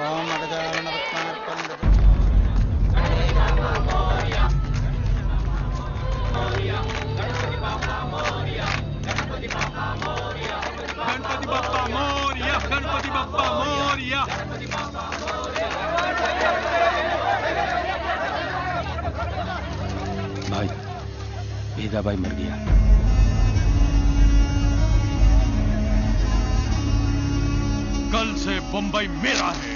ఓం అగజానన పద్మార్కం गणपति बप्पा मोरया गणपति बप्पा मोरया भाई भेदा भाई मर गया। कल से बंबई मेरा है।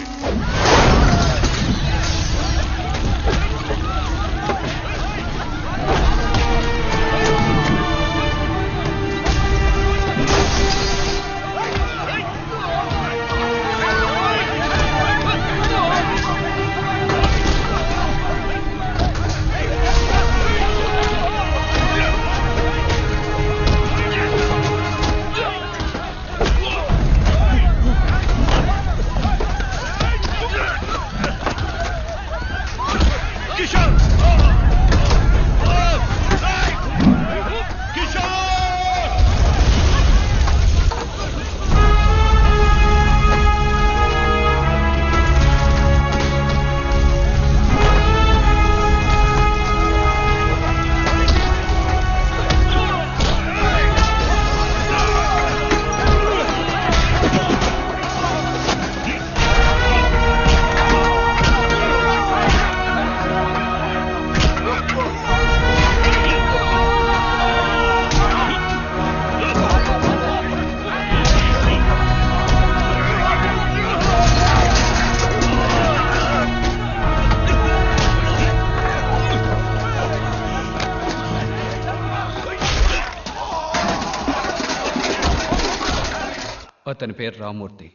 అతని పేరు రామూర్తి,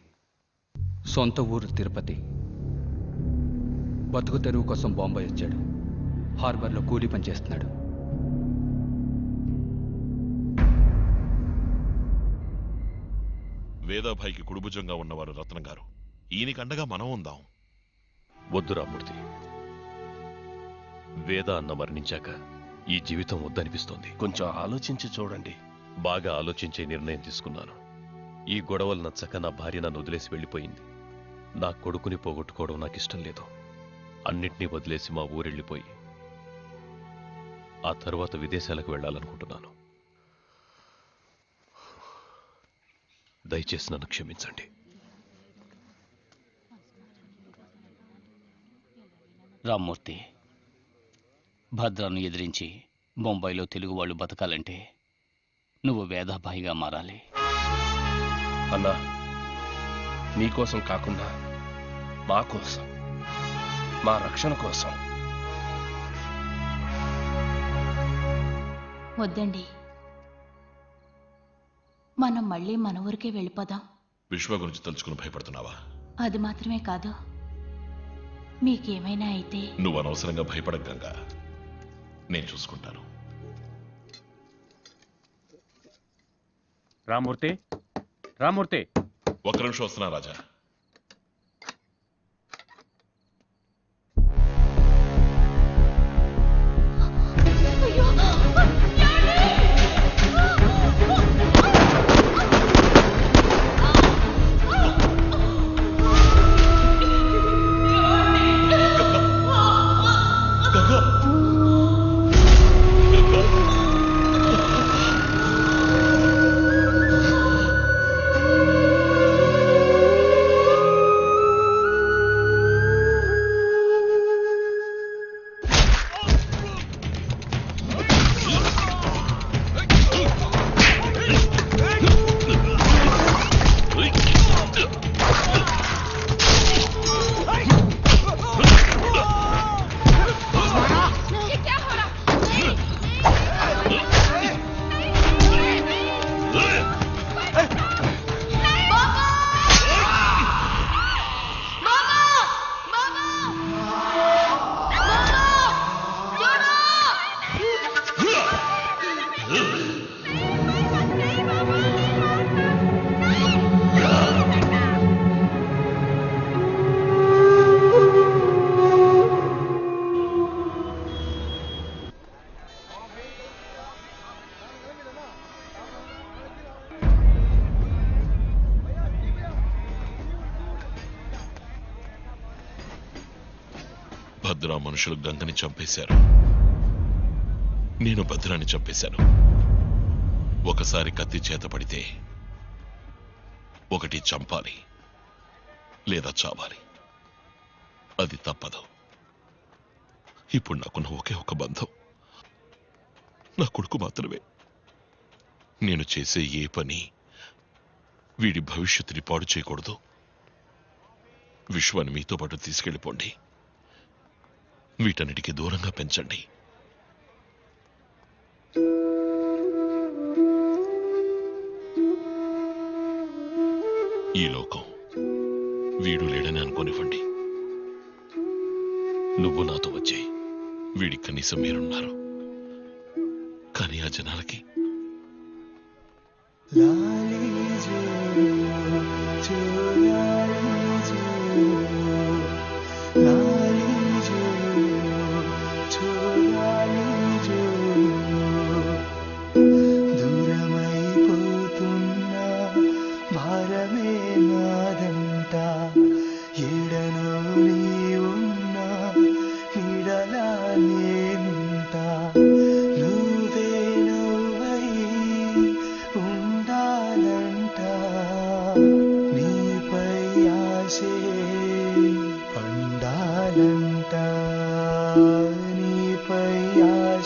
సొంత ఊరు తిరుపతి. బతుకు తెరువు కోసం బాంబే వచ్చాడు. హార్బర్లో కూలీ పని చేస్తున్నాడు. వేదాభాయికి కుడుభుజంగా ఉన్నవారు రత్నం గారు. ఈయనకి అండగా మనం ఉందాం. వద్దు రామూర్తి, వేద అన్న మరణించాక ఈ జీవితం వద్దనిపిస్తోంది. కొంచెం ఆలోచించి చూడండి. బాగా ఆలోచించే నిర్ణయం తీసుకున్నాను. ఈ గొడవలు నచ్చక నా భార్య నన్ను వదిలేసి వెళ్ళిపోయింది. నా కొడుకుని పోగొట్టుకోవడం నాకు ఇష్టం లేదు. అన్నిటినీ వదిలేసి మా ఊరెళ్ళిపోయి ఆ తరువాత విదేశాలకు వెళ్ళాలనుకుంటున్నాను. దయచేసి నన్ను క్షమించండి. రామ్మూర్తి, భద్రాను ఎదిరించి బొంబాయిలో తెలుగు వాళ్ళు బతకాలంటే నువ్వు వేదాభాయిగా మారాలి. అన్నా, మీకోసం కాకుండా మా కోసం, మా రక్షణ కోసం. వద్దండి, మనం మళ్ళీ మన ఊరికే వెళ్ళిపోదాం. విశ్వ గురించి తలుచుకుని భయపడుతున్నావా? అది మాత్రమే కాదు, మీకేమైనా అయితే నువ్వు అనవసరంగా భయపడకు గంగా, నేను చూసుకుంటాను. రామూర్తి, రామూర్తి, ఒక్క నిమిషం వస్తున్నా రాజా. భద్రా మనుషులు గంగని చంపేశారు. నేను భద్రాన్ని చంపేశాను. ఒకసారి కత్తి చేత పడితే ఒకటి చంపాలి లేదా చావాలి. అది తప్పదు. ఇప్పుడు నాకున్న ఒకే ఒక బంధం నా కొడుకు మాత్రమే. నేను చేసే ఏ పని వీడి భవిష్యత్తుని పాడు చేయకూడదు. విశ్వాన్ని మీతో పాటు తీసుకెళ్ళిపోండి. వీటన్నిటికీ దూరంగా పెంచండి. ఈ లోకం వీడు లేడని అనుకోనివ్వండి. నువ్వు నాతో వచ్చే వీడి కనీసం మీరున్నారు. కానీ ఆ జనాలకి దూరమైపోతున్నా భారమే నాదంట. ఎడనో నీ ఉన్నా నిడలా నేనుంట. నువ్వే నువ్వై ఉండాలంట. నీపై ఆశే పండాలంట.